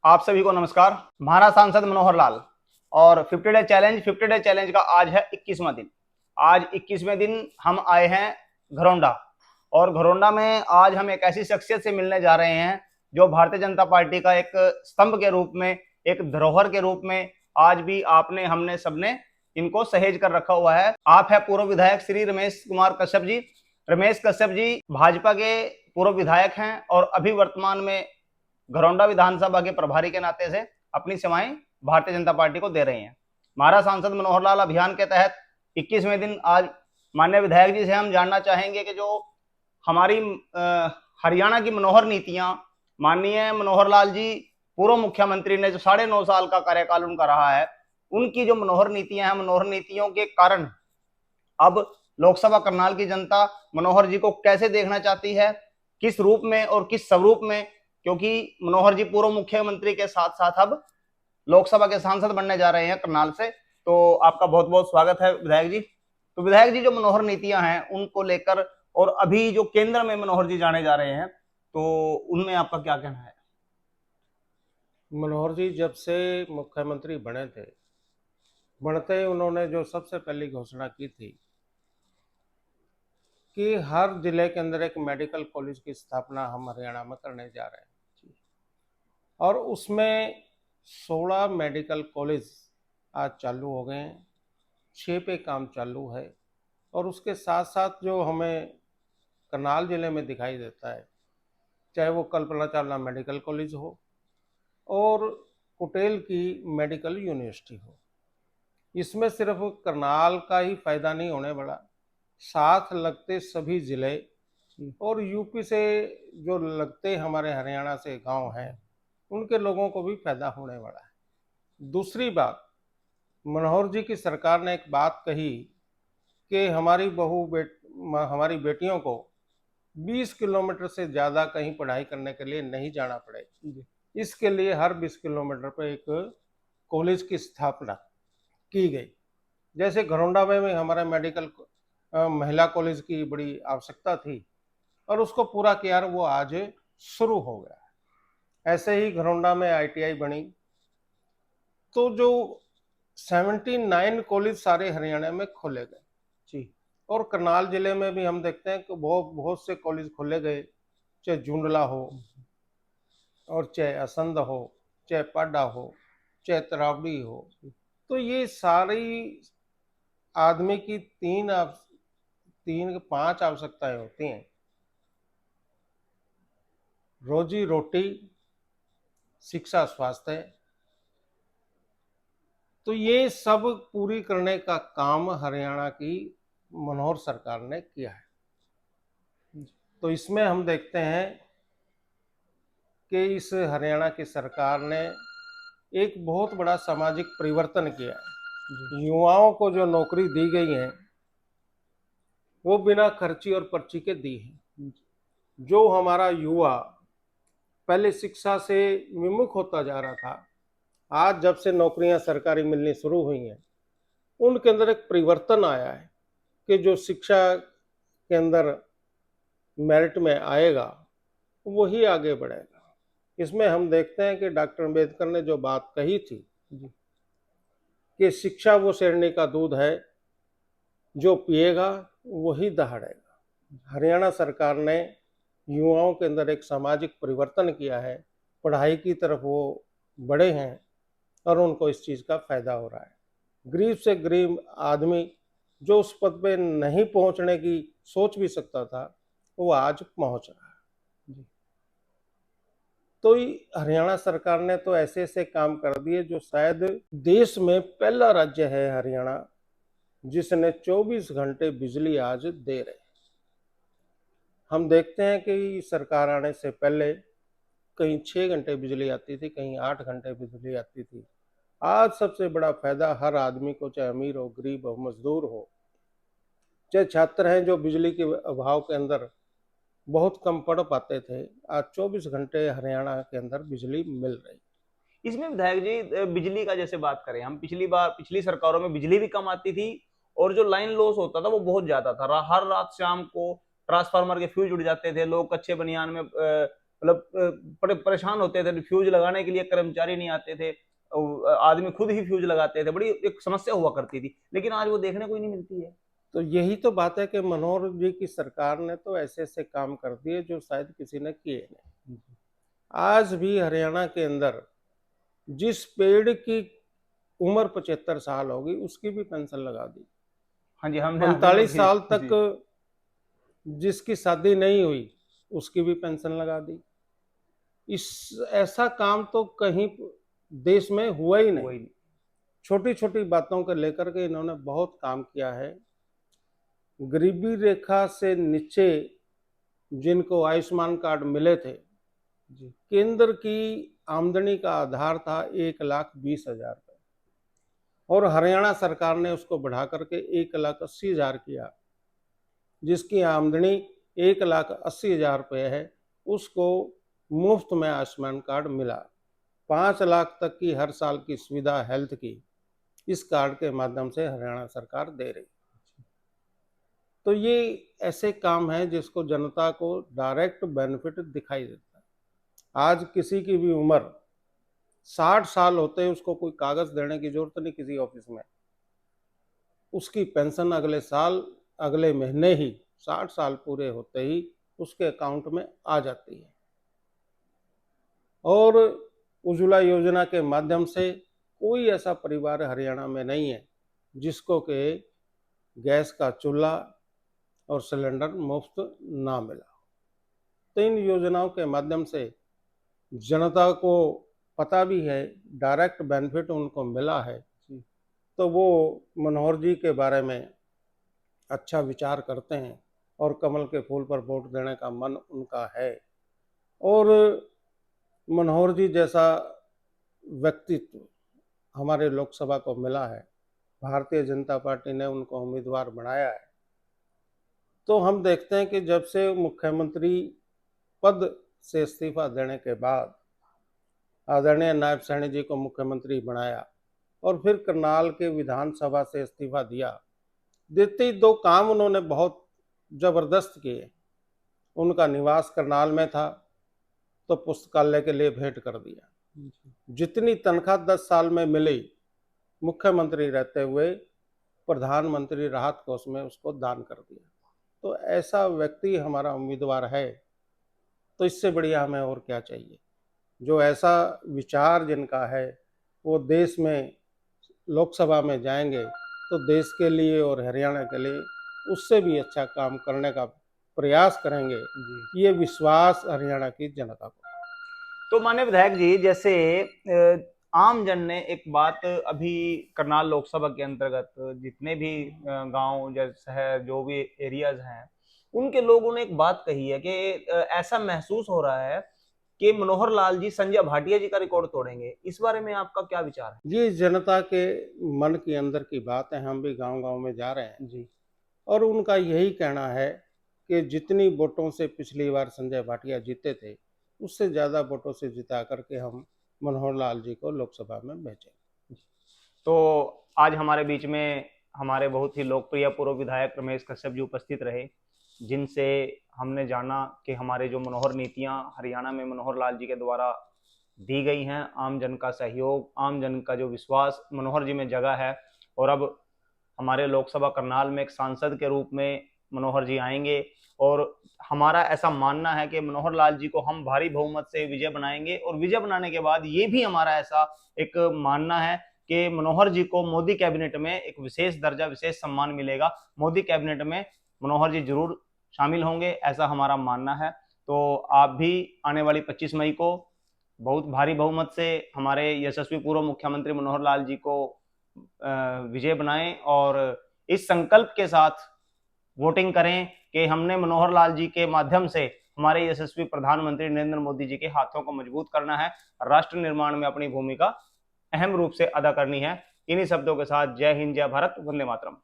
आप सभी को नमस्कार। हमारा सांसद मनोहर लाल और 50 डे चैलेंज का आज है 21वां दिन। आज 21वें दिन हम आए हैं घरौंडा, और घरौंडा में आज हम एक ऐसी शख्सियत से मिलने जा रहे हैं जो भारतीय जनता पार्टी का एक स्तंभ के रूप में, एक धरोहर के रूप में आज भी आपने हमने सबने इनको सहेज कर रखा हुआ है। आप है पूर्व विधायक श्री रमेश कुमार कश्यप जी। रमेश कश्यप जी भाजपा के पूर्व विधायक हैं और अभी वर्तमान में घरौंडा विधानसभा के प्रभारी के नाते से अपनी सेवाएं भारतीय जनता पार्टी को दे रहे हैं। हमारा सांसद मनोहर लाल अभियान के तहत 21वें दिन आज माननीय विधायक जी से हम जानना चाहेंगे कि जो हमारी हरियाणा की मनोहर नीतियां, माननीय मनोहर लाल जी पूर्व मुख्यमंत्री ने जो 9.5 साल का कार्यकाल उनका रहा है, उनकी जो मनोहर नीतियां हैं, मनोहर नीतियों के कारण अब लोकसभा करनाल की जनता मनोहर जी को कैसे देखना चाहती है, किस रूप में और किस स्वरूप में, क्योंकि मनोहर जी पूर्व मुख्यमंत्री के साथ साथ अब लोकसभा के सांसद बनने जा रहे हैं करनाल से। तो आपका बहुत बहुत स्वागत है विधायक जी। तो विधायक जी, जो मनोहर नीतियां हैं उनको लेकर और अभी जो केंद्र में मनोहर जी जाने जा रहे हैं, तो उनमें आपका क्या कहना है? मनोहर जी जब से मुख्यमंत्री बनते ही उन्होंने जो सबसे पहली घोषणा की थी कि हर जिले के अंदर एक मेडिकल कॉलेज की स्थापना हम हरियाणा में करने जा रहे हैं, और उसमें 16 मेडिकल कॉलेज आज चालू हो गए हैं, 6 पे काम चालू है। और उसके साथ साथ जो हमें करनाल जिले में दिखाई देता है, चाहे वो कल्पना चावला मेडिकल कॉलेज हो और कुटेल की मेडिकल यूनिवर्सिटी हो, इसमें सिर्फ करनाल का ही फायदा नहीं होने वाला, साथ लगते सभी जिले और यूपी से जो लगते हमारे हरियाणा से गांव हैं, उनके लोगों को भी फायदा होने वाला है। दूसरी बात, मनोहर जी की सरकार ने एक बात कही कि हमारी बेटियों को 20 किलोमीटर से ज़्यादा कहीं पढ़ाई करने के लिए नहीं जाना पड़े। इसके लिए हर 20 किलोमीटर पर एक कॉलेज की स्थापना की गई। जैसे घरौंडा में हमारा मेडिकल महिला कॉलेज की बड़ी आवश्यकता थी और उसको पूरा किया, वो आज शुरू हो गया। ऐसे ही घरौंडा में ITI बनी। तो जो 79 कॉलेज सारे हरियाणा में खोले गए जी। और करनाल जिले में भी हम देखते हैं कि बहुत बहुत से कॉलेज खोले गए, चाहे जुंडला हो और चाहे असंध हो, चाहे पाडा हो, चाहे तरावड़ी हो। तो ये सारी आदमी की 5 आवश्यकताएं होती हैं: रोजी रोटी, शिक्षा, स्वास्थ्य। तो ये सब पूरी करने का काम हरियाणा की मनोहर सरकार ने किया है। तो इसमें हम देखते हैं कि इस हरियाणा की सरकार ने एक बहुत बड़ा सामाजिक परिवर्तन किया है। युवाओं को जो नौकरी दी गई है वो बिना खर्ची और पर्ची के दी है। जो हमारा युवा पहले शिक्षा से विमुख होता जा रहा था, आज जब से नौकरियां सरकारी मिलनी शुरू हुई हैं, उनके अंदर एक परिवर्तन आया है कि जो शिक्षा के अंदर मेरिट में आएगा वही आगे बढ़ेगा। इसमें हम देखते हैं कि डॉक्टर अंबेडकर ने जो बात कही थी कि शिक्षा वो शेरनी का दूध है, जो पिएगा वही दहाड़ेगा। हरियाणा सरकार ने युवाओं के अंदर एक सामाजिक परिवर्तन किया है, पढ़ाई की तरफ वो बढ़े हैं और उनको इस चीज़ का फायदा हो रहा है। गरीब से गरीब आदमी जो उस पद पे नहीं पहुंचने की सोच भी सकता था, वो आज पहुंच रहा है। तो हरियाणा सरकार ने तो ऐसे ऐसे काम कर दिए जो शायद देश में पहला राज्य है हरियाणा जिसने 24 घंटे बिजली आज दे रहे। हम देखते हैं कि सरकार आने से पहले कहीं 6 घंटे बिजली आती थी, कहीं 8 घंटे बिजली आती थी। आज सबसे बड़ा फायदा हर आदमी को, चाहे अमीर हो, गरीब हो, मजदूर हो, चाहे छात्र हैं जो बिजली के अभाव के अंदर बहुत कम पढ़ पाते थे, आज 24 घंटे हरियाणा के अंदर बिजली मिल रही। इसमें विधायक जी, बिजली का जैसे बात करें, हम पिछली सरकारों में बिजली भी कम आती थी और जो लाइन लॉस होता था वो बहुत ज्यादा था। हर रात शाम को ट्रांसफार्मर के फ्यूज उड़ जाते थे, लोग कच्चे बनियान में मतलब परेशान होते थे, फ्यूज लगाने के लिए कर्मचारी नहीं आते थे, आदमी खुद ही फ्यूज लगाते थे, बड़ी एक समस्या हुआ करती थी, लेकिन आज वो देखने को ही नहीं मिलती है। तो यही तो बात है कि मनोहर जी की सरकार ने तो ऐसे ऐसे काम कर दिए जो शायद किसी ने किए नहीं। आज भी हरियाणा के अंदर जिस पेड़ की उम्र 75 साल होगी उसकी भी पेंशन लगा दी। हाँ जी, हमने अभी 45 नोटिस साल तक जी। जिसकी शादी नहीं हुई उसकी भी पेंशन लगा दी। इस ऐसा काम तो कहीं देश में हुआ ही नहीं। वही छोटी छोटी बातों को लेकर के इन्होंने बहुत काम किया है। गरीबी रेखा से नीचे जिनको आयुष्मान कार्ड मिले थे, जी। केंद्र की आमदनी का आधार था 1,20,000 रुपये और हरियाणा सरकार ने उसको बढ़ा करके 1,80,000 किया। जिसकी आमदनी 1,80,000 रुपये है उसको मुफ्त में आयुष्मान कार्ड मिला। 5 लाख तक की हर साल की सुविधा हेल्थ की इस कार्ड के माध्यम से हरियाणा सरकार दे रही। तो ये ऐसे काम हैं जिसको जनता को डायरेक्ट बेनिफिट दिखाई देता है। आज किसी की भी उम्र 60 साल होते हैं उसको कोई कागज देने की जरूरत नहीं किसी ऑफिस में, उसकी पेंशन अगले साल अगले महीने ही 60 साल पूरे होते ही उसके अकाउंट में आ जाती है। और उज्ज्वला योजना के माध्यम से कोई ऐसा परिवार हरियाणा में नहीं है जिसको के गैस का चूल्हा और सिलेंडर मुफ्त ना मिला। तो इन योजनाओं के माध्यम से जनता को पता भी है, डायरेक्ट बेनिफिट उनको मिला है, तो वो मनोहर जी के बारे में अच्छा विचार करते हैं और कमल के फूल पर वोट देने का मन उनका है। और मनोहर जी जैसा व्यक्तित्व हमारे लोकसभा को मिला है, भारतीय जनता पार्टी ने उनको उम्मीदवार बनाया है। तो हम देखते हैं कि जब से मुख्यमंत्री पद से इस्तीफा देने के बाद आदरणीय नायब सैनी जी को मुख्यमंत्री बनाया और फिर करनाल के विधानसभा से इस्तीफा दिया, देते ही दो काम उन्होंने बहुत जबरदस्त किए। उनका निवास करनाल में था तो पुस्तकालय के लिए भेंट कर दिया। जितनी तनख्वाह 10 साल में मिली मुख्यमंत्री रहते हुए प्रधानमंत्री राहत कोष में उसको दान कर दिया। तो ऐसा व्यक्ति हमारा उम्मीदवार है, तो इससे बढ़िया हमें और क्या चाहिए। जो ऐसा विचार जिनका है वो देश में लोकसभा में जाएंगे तो देश के लिए और हरियाणा के लिए उससे भी अच्छा काम करने का प्रयास करेंगे। जी। ये विश्वास हरियाणा की जनता को। तो माननीय विधायक जी, जैसे आम जन ने एक बात अभी करनाल लोकसभा के अंतर्गत जितने भी गांव या शहर जो भी एरियाज हैं उनके लोगों ने एक बात कही है कि ऐसा महसूस हो रहा है कि मनोहर लाल जी संजय भाटिया जी का रिकॉर्ड तोड़ेंगे। इस बारे में आपका क्या विचार है? ये जनता के मन के अंदर की बात है। हम भी गांव-गांव में जा रहे हैं जी। और उनका यही कहना है कि जितनी वोटों से पिछली बार संजय भाटिया जीते थे उससे ज़्यादा वोटों से जिता करके हम मनोहर लाल जी को लोकसभा में भेजेंगे। तो आज हमारे बीच में हमारे बहुत ही लोकप्रिय पूर्व विधायक रमेश कश्यप जी उपस्थित रहे, जिनसे हमने जाना कि हमारे जो मनोहर नीतियां हरियाणा में मनोहर लाल जी के द्वारा दी गई हैं, आम जन का सहयोग, आम जन का जो विश्वास मनोहर जी में जगह है, और अब हमारे लोकसभा करनाल में एक सांसद के रूप में मनोहर जी आएंगे और हमारा ऐसा मानना है कि मनोहर लाल जी को हम भारी बहुमत से विजय बनाएंगे। और विजय बनाने के बाद ये भी हमारा ऐसा एक मानना है कि मनोहर जी को मोदी कैबिनेट में एक विशेष दर्जा, विशेष सम्मान मिलेगा। मोदी कैबिनेट में मनोहर जी जरूर शामिल होंगे, ऐसा हमारा मानना है। तो आप भी आने वाली 25 मई को बहुत भारी बहुमत से हमारे यशस्वी पूर्व मुख्यमंत्री मनोहर लाल जी को विजय बनाएं और इस संकल्प के साथ वोटिंग करें कि हमने मनोहर लाल जी के माध्यम से हमारे यशस्वी प्रधानमंत्री नरेंद्र मोदी जी के हाथों को मजबूत करना है, राष्ट्र निर्माण में अपनी भूमिका अहम रूप से अदा करनी है। इन्हीं शब्दों के साथ जय हिंद, जय भारत, वंदे मातरम।